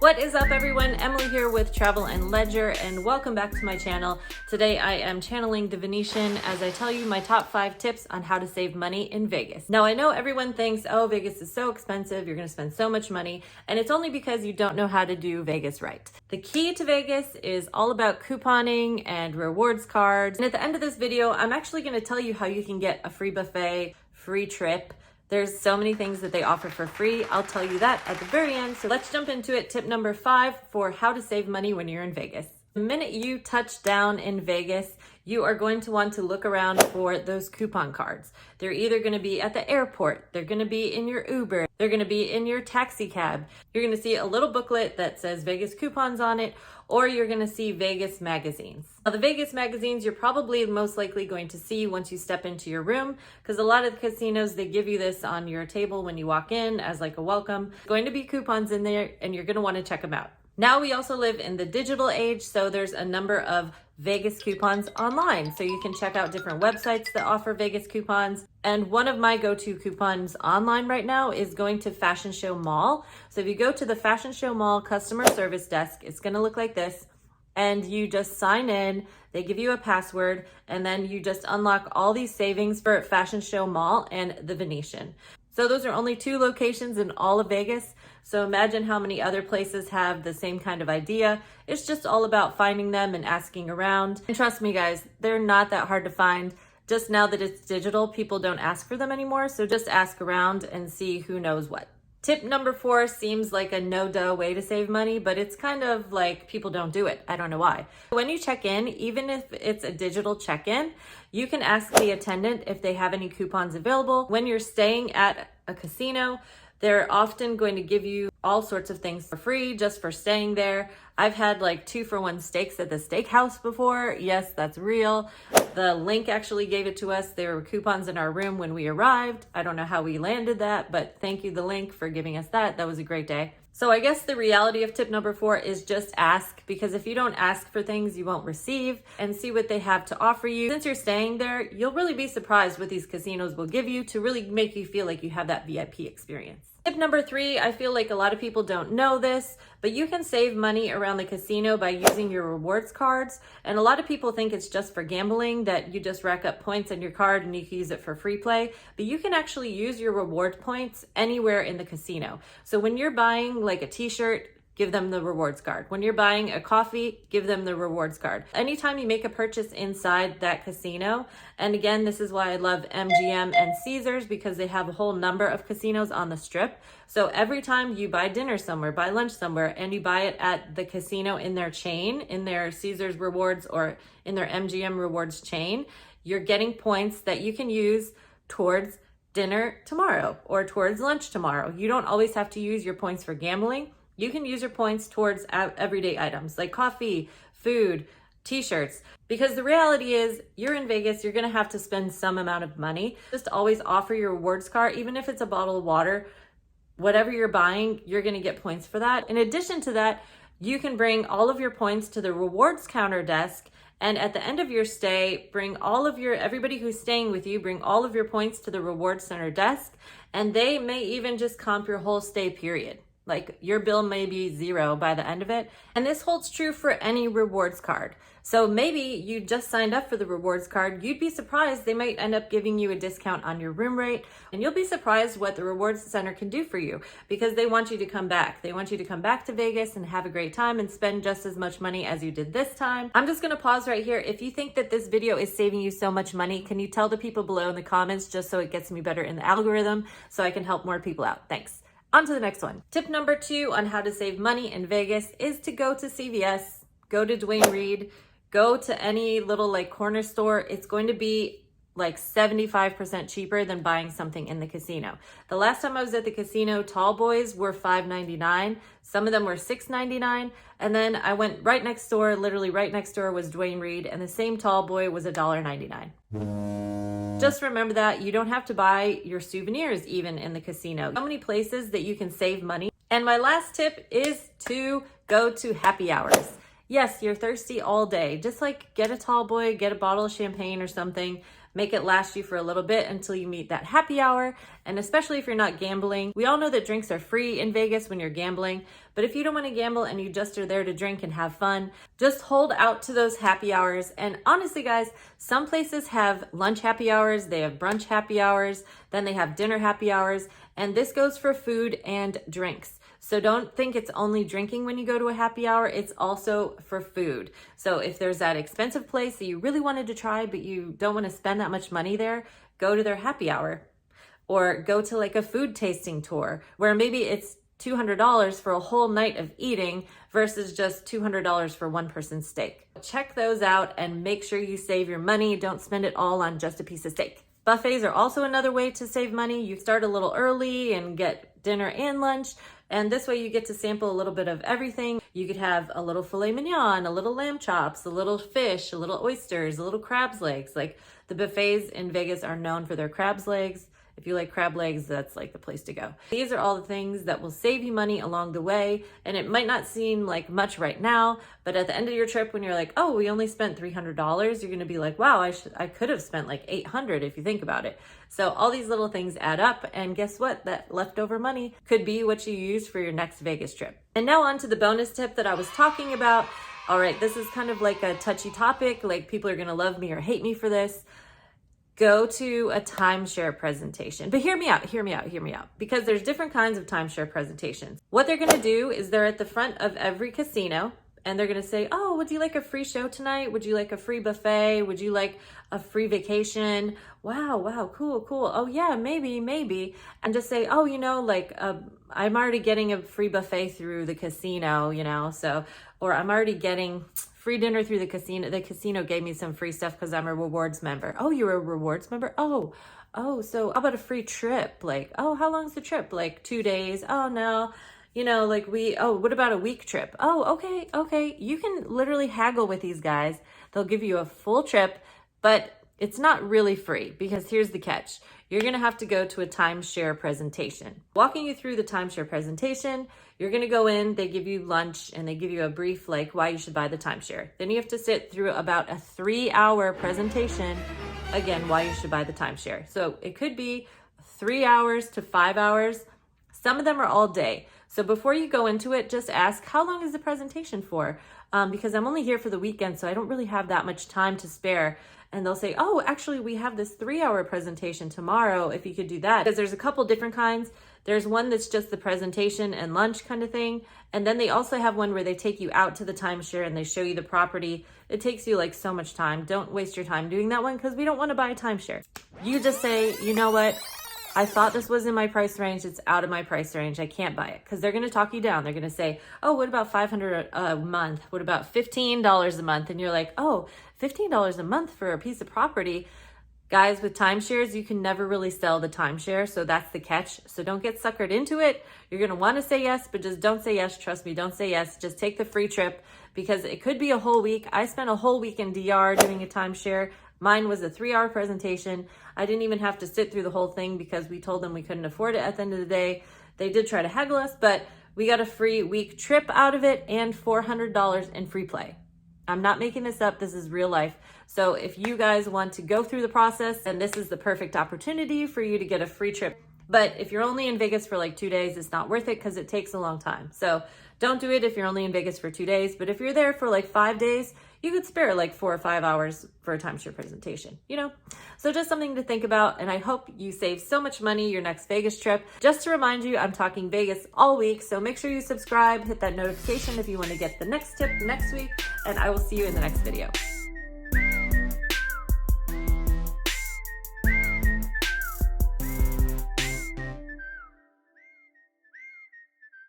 What is up, everyone? Emily here with Travel and Ledger, and welcome back to my channel. Today I am channeling the Venetian as I tell you my top 5 tips on how to save money in Vegas. Now, I know everyone thinks, oh, Vegas is so expensive, you're gonna spend so much money, and it's only because you don't know how to do Vegas right. The key to Vegas is all about couponing and rewards cards. And at the end of this video, I'm actually gonna tell you how you can get a free buffet, free trip. There's so many things that they offer for free. I'll tell you that at the very end. So let's jump into it. Tip number 5 for how to save money when you're in Vegas. The minute you touch down in Vegas, you are going to want to look around for those coupon cards. They're either going to be at the airport, they're going to be in your Uber, they're going to be in your taxi cab. You're going to see a little booklet that says Vegas coupons on it, or you're going to see Vegas magazines. Now, the Vegas magazines you're probably most likely going to see once you step into your room, because a lot of the casinos, they give you this on your table when you walk in as like a welcome. There's going to be coupons in there and you're going to want to check them out. Now we also live in the digital age, so there's a number of Vegas coupons online. So you can check out different websites that offer Vegas coupons. And one of my go-to coupons online right now is going to Fashion Show Mall. So if you go to the Fashion Show Mall customer service desk, it's gonna look like this. And you just sign in, they give you a password, and then you just unlock all these savings for Fashion Show Mall and the Venetian. So those are only 2 locations in all of Vegas. So imagine how many other places have the same kind of idea. It's just all about finding them and asking around. And trust me, guys, they're not that hard to find. Just now that it's digital, people don't ask for them anymore. So just ask around and see who knows what. Tip number 4 seems like a no-duh way to save money, but it's kind of like people don't do it. I don't know why. When you check in, even if it's a digital check-in, you can ask the attendant if they have any coupons available. When you're staying at a casino, they're often going to give you all sorts of things for free just for staying there. I've had like 2-for-1 steaks at the steakhouse before. Yes, that's real. The Link actually gave it to us. There were coupons in our room when we arrived. I don't know how we landed that, but thank you, the Link, for giving us that. That was a great day. So I guess the reality of tip number 4 is just ask, because if you don't ask for things, you won't receive, and see what they have to offer you. Since you're staying there, you'll really be surprised what these casinos will give you to really make you feel like you have that VIP experience. Tip number 3, I feel like a lot of people don't know this, but you can save money around the casino by using your rewards cards. And a lot of people think it's just for gambling, that you just rack up points on your card and you can use it for free play. But you can actually use your reward points anywhere in the casino. So when you're buying like a t-shirt, give them the rewards card. When you're buying a coffee, give them the rewards card. Anytime you make a purchase inside that casino, and again, this is why I love MGM and Caesars, because they have a whole number of casinos on the strip. So every time you buy dinner somewhere, buy lunch somewhere, and you buy it at the casino in their chain, in their Caesars rewards or in their MGM rewards chain, you're getting points that you can use towards dinner tomorrow or towards lunch tomorrow. You don't always have to use your points for gambling. You can use your points towards everyday items like coffee, food, t-shirts, because the reality is you're in Vegas, you're going to have to spend some amount of money. Just always offer your rewards card, even if it's a bottle of water, whatever you're buying, you're going to get points for that. In addition to that, you can bring all of your points to the rewards counter desk, and at the end of your stay, bring all of everybody who's staying with you, bring all of your points to the rewards center desk, and they may even just comp your whole stay period. Like your bill may be 0 by the end of it. And this holds true for any rewards card. So maybe you just signed up for the rewards card. You'd be surprised they might end up giving you a discount on your room rate. And you'll be surprised what the rewards center can do for you, because they want you to come back. They want you to come back to Vegas and have a great time and spend just as much money as you did this time. I'm just gonna pause right here. If you think that this video is saving you so much money, can you tell the people below in the comments, just so it gets me better in the algorithm so I can help more people out? Thanks. On to the next one. Tip number 2 on how to save money in Vegas is to go to CVS, go to Duane Reade, go to any little like corner store. It's going to be like 75% cheaper than buying something in the casino. The last time I was at the casino, tall boys were $5.99. Some of them were $6.99. And then I went right next door, literally right next door was Duane Reade, and the same tall boy was $1.99. Just remember that you don't have to buy your souvenirs even in the casino. So many places that you can save money. And my last tip is to go to happy hours. Yes, you're thirsty all day. Just like get a tall boy, get a bottle of champagne or something, Make it last you for a little bit until you meet that happy hour. And especially if you're not gambling, we all know that drinks are free in Vegas when you're gambling, but if you don't want to gamble and you just are there to drink and have fun, just hold out to those happy hours. And honestly, guys, some places have lunch happy hours, they have brunch happy hours, then they have dinner happy hours, and this goes for food and drinks. So don't think it's only drinking when you go to a happy hour, it's also for food. So if there's that expensive place that you really wanted to try, but you don't want to spend that much money there, go to their happy hour. Or go to like a food tasting tour where maybe it's $200 for a whole night of eating versus just $200 for one person's steak. Check those out and make sure you save your money. Don't spend it all on just a piece of steak. Buffets are also another way to save money. You start a little early and get dinner and lunch. And this way you get to sample a little bit of everything. You could have a little filet mignon, a little lamb chops, a little fish, a little oysters, a little crab's legs. Like the buffets in Vegas are known for their crab's legs. If you like crab legs, that's like the place to go. These are all the things that will save you money along the way. And it might not seem like much right now, but at the end of your trip, when you're like, oh, we only spent $300, you're gonna be like, wow, I could have spent like $800 if you think about it. So all these little things add up, and guess what? That leftover money could be what you use for your next Vegas trip. And now on to the bonus tip that I was talking about. All right, this is kind of like a touchy topic. Like people are gonna love me or hate me for this. Go to a timeshare presentation. But hear me out, because there's different kinds of timeshare presentations. What they're gonna do is they're at the front of every casino and they're gonna say, oh, would you like a free show tonight? Would you like a free buffet? Would you like a free vacation? Wow, cool. Oh yeah, maybe. And just say, oh, I'm already getting a free buffet through the casino, so, or I'm already getting free dinner through the casino. The casino gave me some free stuff because I'm a rewards member. Oh, you're a rewards member? Oh, so how about a free trip? Like, oh, how long's the trip? Like 2 days? Oh, no. What about a week trip? Oh, okay. You can literally haggle with these guys. They'll give you a full trip, but it's not really free because here's the catch. You're gonna have to go to a timeshare presentation. Walking you through the timeshare presentation, you're gonna go in, they give you lunch and they give you a brief like why you should buy the timeshare. Then you have to sit through about a 3-hour presentation, again, why you should buy the timeshare. So it could be 3 hours to 5 hours. Some of them are all day. So before you go into it, just ask, how long is the presentation for? Because I'm only here for the weekend, so I don't really have that much time to spare. And they'll say, oh, actually, we have this 3-hour presentation tomorrow, if you could do that. Because there's a couple different kinds. There's one that's just the presentation and lunch kind of thing. And then they also have one where they take you out to the timeshare and they show you the property. It takes you like so much time. Don't waste your time doing that one because we don't want to buy a timeshare. You just say, you know what? I thought this was in my price range. It's out of my price range. I can't buy it because they're going to talk you down. They're going to say, oh, what about $500 a month? What about $15 a month? And you're like, oh, $15 a month for a piece of property. Guys, with timeshares, you can never really sell the timeshare. So that's the catch. So don't get suckered into it. You're going to want to say yes, but just don't say yes. Trust me, don't say yes. Just take the free trip because it could be a whole week. I spent a whole week in DR doing a timeshare. Mine was a 3-hour presentation. I didn't even have to sit through the whole thing because we told them we couldn't afford it at the end of the day. They did try to haggle us, but we got a free week trip out of it and $400 in free play. I'm not making this up. This is real life. So if you guys want to go through the process, then this is the perfect opportunity for you to get a free trip. But if you're only in Vegas for like 2 days, it's not worth it because it takes a long time. So don't do it if you're only in Vegas for 2 days. But if you're there for like 5 days, you could spare like 4 or 5 hours for a timeshare presentation, So just something to think about. And I hope you save so much money your next Vegas trip. Just to remind you, I'm talking Vegas all week. So make sure you subscribe, hit that notification if you want to get the next tip next week. And I will see you in the next video.